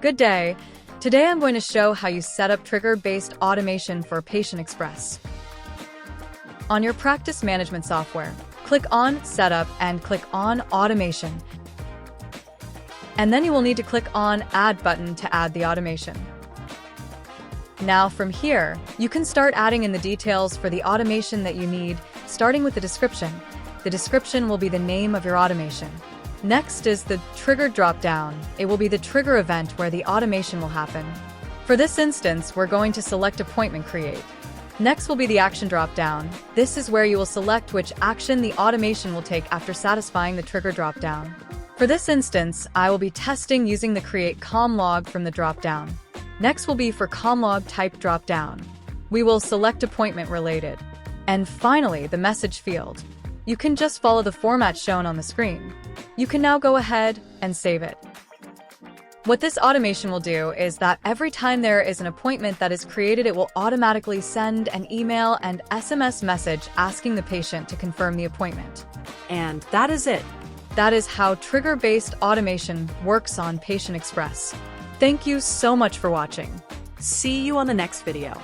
Good day. Today I'm going to show how you set up trigger-based automation for PatientXpress. On your practice management software, click on Setup and click on Automation. And then you will need to click on Add button to add the automation. Now from here, you can start adding in the details for the automation that you need, starting with the description. The description will be the name of your automation. Next is the trigger drop-down. It will be the trigger event where the automation will happen. For this instance, we're going to select Appointment Create. Next will be the action drop-down. This is where you will select which action the automation will take after satisfying the trigger drop-down. For this instance, I will be testing using the Create COM log from the drop-down. Next will be for COM log type drop-down. We will select Appointment Related. And finally, the message field. You can just follow the format shown on the screen. You can now go ahead and save it. What this automation will do is that every time there is an appointment that is created, it will automatically send an email and SMS message asking the patient to confirm the appointment. And that is it. That is how trigger-based automation works on PatientXpress. Thank you so much for watching. See you on the next video.